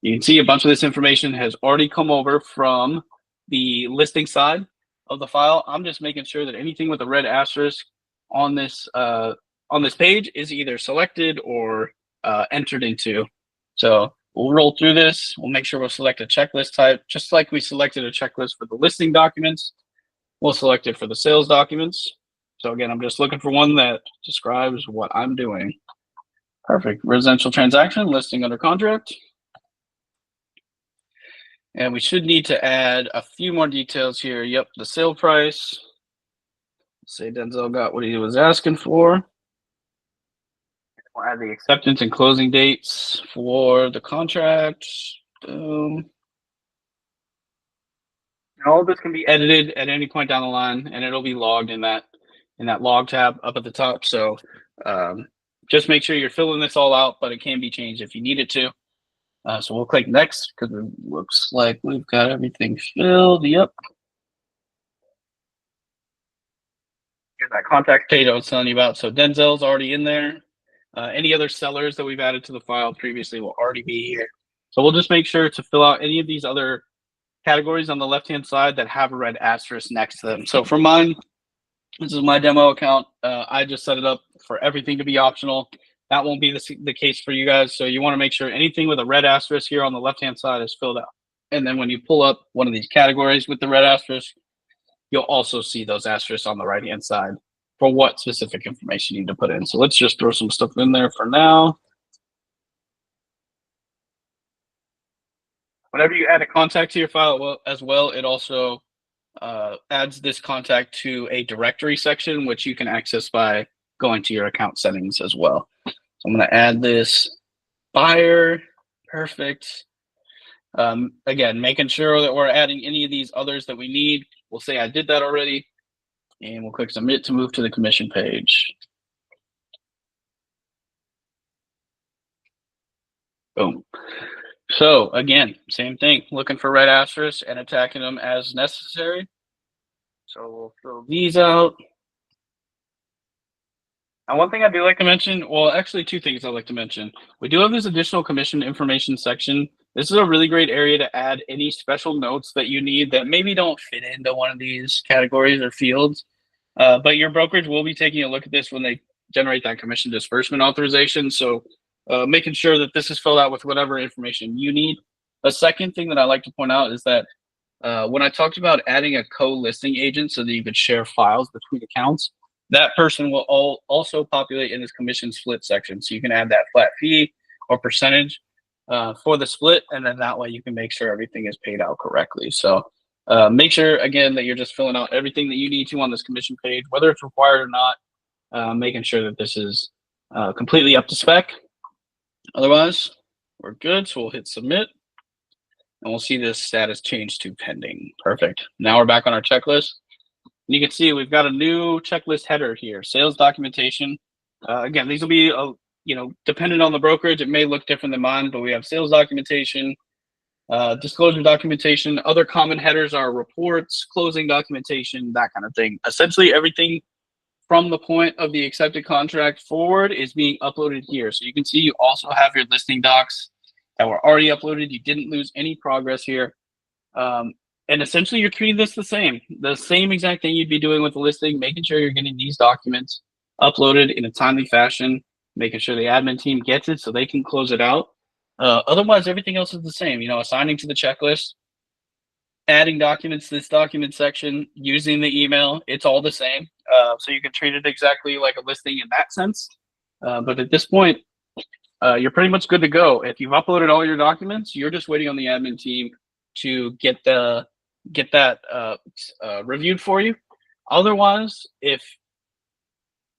you can see a bunch of this information has already come over from the listing side of the file. I'm just making sure that anything with a red asterisk on this page is either selected or entered into. So we'll roll through this. We'll make sure we'll select a checklist type, just like we selected a checklist for the listing documents. We'll select it for the sales documents. So again, I'm just looking for one that describes what I'm doing. Perfect. Residential transaction, listing under contract. And we should need to add a few more details here. Yep, the sale price. Say Denzel got what he was asking for. We'll add the acceptance and closing dates for the contract. Boom. All of this can be edited at any point down the line, and it'll be logged in that log tab up at the top. So just make sure you're filling this all out, but it can be changed if you need it to. So we'll click next because it looks like we've got everything filled. Yep. Here's that contact page I was telling you about. So Denzel's already in there. Any other sellers that we've added to the file previously will already be here. So we'll just make sure to fill out any of these other categories on the left-hand side that have a red asterisk next to them. So for mine, this is my demo account. I just set it up for everything to be optional. That won't be the case for you guys. So you want to make sure anything with a red asterisk here on the left-hand side is filled out. And then when you pull up one of these categories with the red asterisk, you'll also see those asterisks on the right-hand side for what specific information you need to put in. So let's just throw some stuff in there for now. Whenever you add a contact to your file as well, it also adds this contact to a directory section, which you can access by going to your account settings as well. So I'm going to add this buyer. Perfect. Again, making sure that we're adding any of these others that we need. We'll say I did that already, and we'll click submit to move to the commission page. Boom. So again, same thing, looking for red asterisks and attacking them as necessary. So we'll throw these out. And one thing I do like to mention, well, actually 2 things I'd like to mention. We do have this additional commission information section. This is a really great area to add any special notes that you need that maybe don't fit into one of these categories or fields. But your brokerage will be taking a look at this when they generate that commission disbursement authorization. So making sure that this is filled out with whatever information you need. The second thing that I like to point out is that when I talked about adding a co-listing agent so that you could share files between accounts, that person will also populate in this commission split section. So you can add that flat fee or percentage for the split, and then that way you can make sure everything is paid out correctly. So make sure, again, that you're just filling out everything that you need to on this commission page, whether it's required or not, making sure that this is completely up to spec. Otherwise, we're good. So we'll hit submit, and we'll see this status change to pending. Perfect. Now we're back on our checklist. And you can see we've got a new checklist header here, sales documentation. Again, these will be, dependent on the brokerage. It may look different than mine, but we have sales documentation, Disclosure documentation. Other common headers are reports, closing documentation, that kind of thing. Essentially everything from the point of the accepted contract forward is being uploaded here. So you can see you also have your listing docs that were already uploaded. You didn't lose any progress here. And essentially you're treating this the same exact thing you'd be doing with the listing, making sure you're getting these documents uploaded in a timely fashion, making sure the admin team gets it so they can close it out. Otherwise, everything else is the same, assigning to the checklist, adding documents to this document section, using the email, it's all the same. So you can treat it exactly like a listing in that sense. But at this point, you're pretty much good to go. If you've uploaded all your documents, you're just waiting on the admin team to get that reviewed for you. Otherwise, if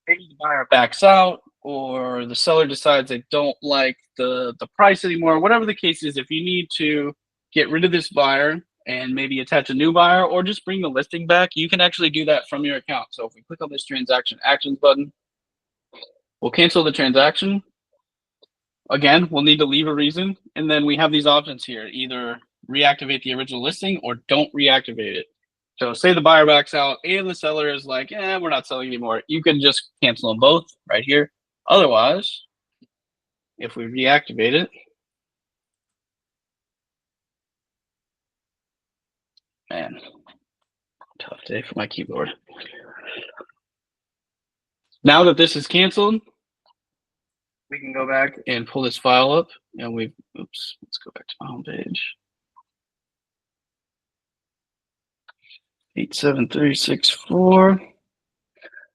maybe the buyer backs out or the seller decides they don't like the price anymore, whatever the case is, if you need to get rid of this buyer and maybe attach a new buyer or just bring the listing back, you can actually do that from your account. So if we click on this transaction actions button, we'll cancel the transaction. Again, we'll need to leave a reason. And then we have these options here, either reactivate the original listing or don't reactivate it. So say the buyer backs out and the seller is like, we're not selling anymore. You can just cancel them both right here. Otherwise, if we reactivate it, man, tough day for my keyboard. Now that this is canceled, we can go back and pull this file up and let's go back to my home page. 87364.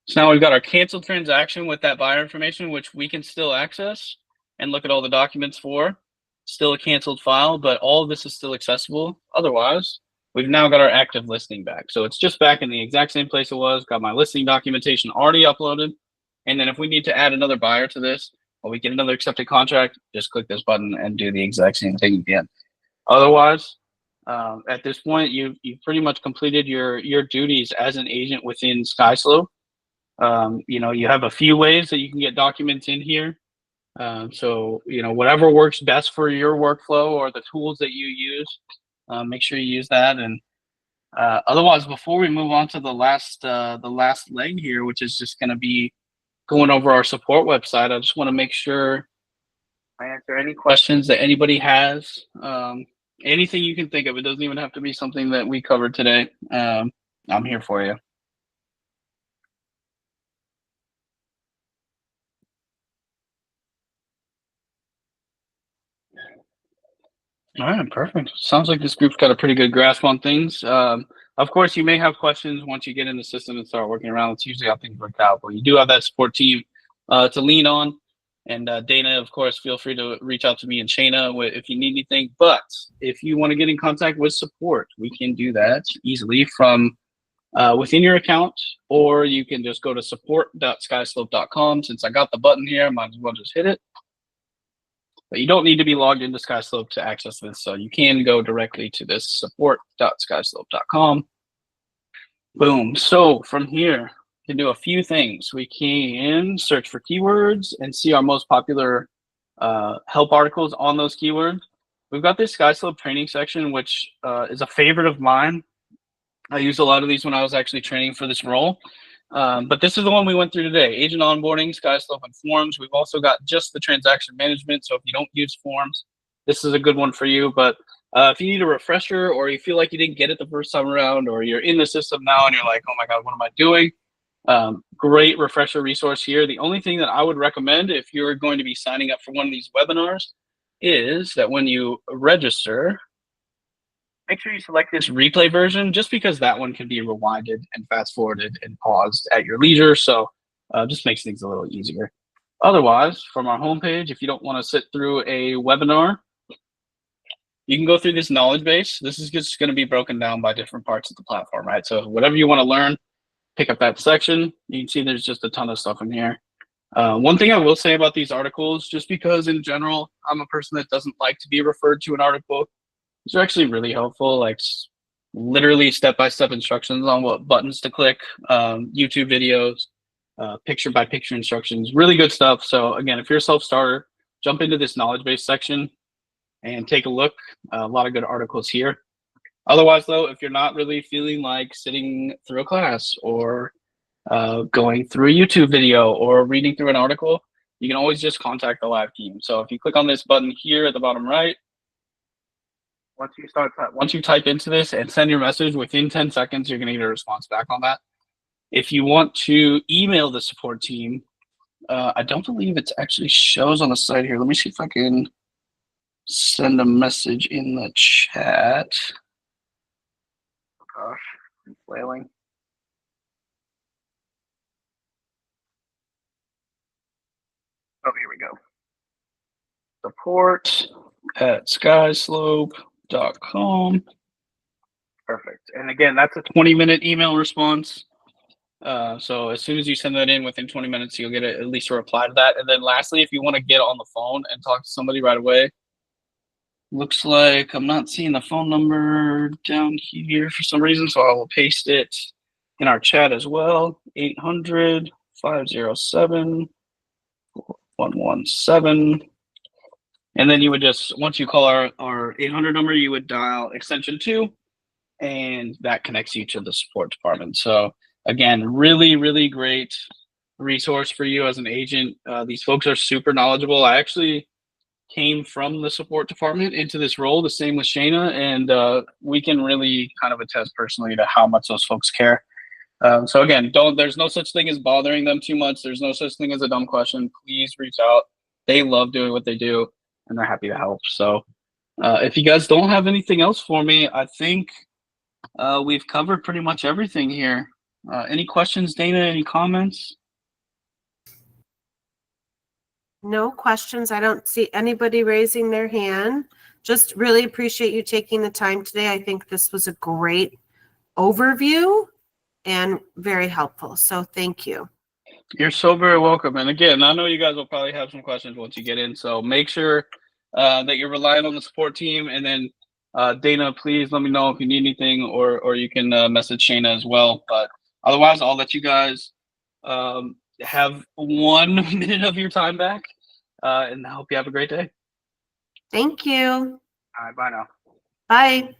So now we've got our canceled transaction with that buyer information, which we can still access and look at all the documents for. Still a canceled file, but all of this is still accessible. Otherwise, we've now got our active listing back. So it's just back in the exact same place it was, got my listing documentation already uploaded. And then if we need to add another buyer to this, or we get another accepted contract, just click this button and do the exact same thing again. Otherwise, at this point, you've pretty much completed your duties as an agent within Skyslope. You have a few ways that you can get documents in here. So whatever works best for your workflow or the tools that you use, make sure you use that. And otherwise, before we move on to the last leg here, which is just going to be going over our support website, I just want to make sure I answer any questions that anybody has. Anything you can think of. It doesn't even have to be something that we covered today. I'm here for you. All right, perfect. Sounds like this group's got a pretty good grasp on things. Of course, you may have questions once you get in the system and start working around. It's usually how things work out. But you do have that support team to lean on. And Dana, of course, feel free to reach out to me and Shayna if you need anything. But if you want to get in contact with support, we can do that easily from within your account, or you can just go to support.skyslope.com. Since I got the button here, I might as well just hit it. But you don't need to be logged into Skyslope to access this, so you can go directly to this support.skyslope.com. Boom. So from here, we can do a few things. We can search for keywords and see our most popular help articles on those keywords. We've got this Skyslope training section, which is a favorite of mine. I used a lot of these when I was actually training for this role. But this is the one we went through today. Agent onboarding, Skyslope, and forms. We've also got just the transaction management. So if you don't use forms, this is a good one for you. But if you need a refresher, or you feel like you didn't get it the first time around, or you're in the system now and you're like, oh my God, what am I doing? Great refresher resource here. The only thing that I would recommend if you're going to be signing up for one of these webinars is that when you register, make sure you select this replay version, just because that one can be rewinded and fast forwarded and paused at your leisure. So just makes things a little easier. Otherwise, from our homepage, if you don't want to sit through a webinar, you can go through this knowledge base. This is just going to be broken down by different parts of the platform, right? So whatever you want to learn, pick up that section. You can see there's just a ton of stuff in here. One thing I will say about these articles, just because in general, I'm a person that doesn't like to be referred to an article, these are actually really helpful, like literally step-by-step instructions on what buttons to click, YouTube videos, picture-by-picture instructions, really good stuff. So again, if you're a self-starter, jump into this knowledge base section. and take a look. A lot of good articles here. Otherwise, though, if you're not really feeling like sitting through a class or going through a YouTube video or reading through an article, you can always just contact the live team. So if you click on this button here at the bottom right, once you type into this and send your message, within 10 seconds, you're going to get a response back on that. If you want to email the support team, I don't believe it actually shows on the site here. Let me see if I can send a message in the chat. Oh gosh, I'm flailing. Oh, here we go. Support at skyslope.com. Perfect. And again, that's a 20-minute email response. So as soon as you send that in, within 20 minutes, you'll get at least a reply to that. And then lastly, if you want to get on the phone and talk to somebody right away, looks like I'm not seeing the phone number down here for some reason, so I will paste it in our chat as well. 800-507-117. And then you would just, once you call our 800 number, you would dial extension 2, and that connects you to the support department. So again, really, really great resource for you as an agent. These folks are super knowledgeable. I actually came from the support department into this role, the same with Shayna, and we can really kind of attest personally to how much those folks care. So again, there's no such thing as bothering them too much. There's no such thing as a dumb question. Please reach out. They love doing what they do, and they're happy to help. So if you guys don't have anything else for me, I think we've covered pretty much everything here. Any questions, Dana? Any comments? No questions. I don't see anybody raising their hand. Just really appreciate you taking the time today. I think this was a great overview and very helpful. So thank you. You're so very welcome. And again, I know you guys will probably have some questions once you get in. So make sure that you're relying on the support team. And then Dana, please let me know if you need anything, or you can message Shayna as well. But otherwise, I'll let you guys have 1 minute of your time back, and I hope you have a great day. Thank you. All right, bye now. Bye.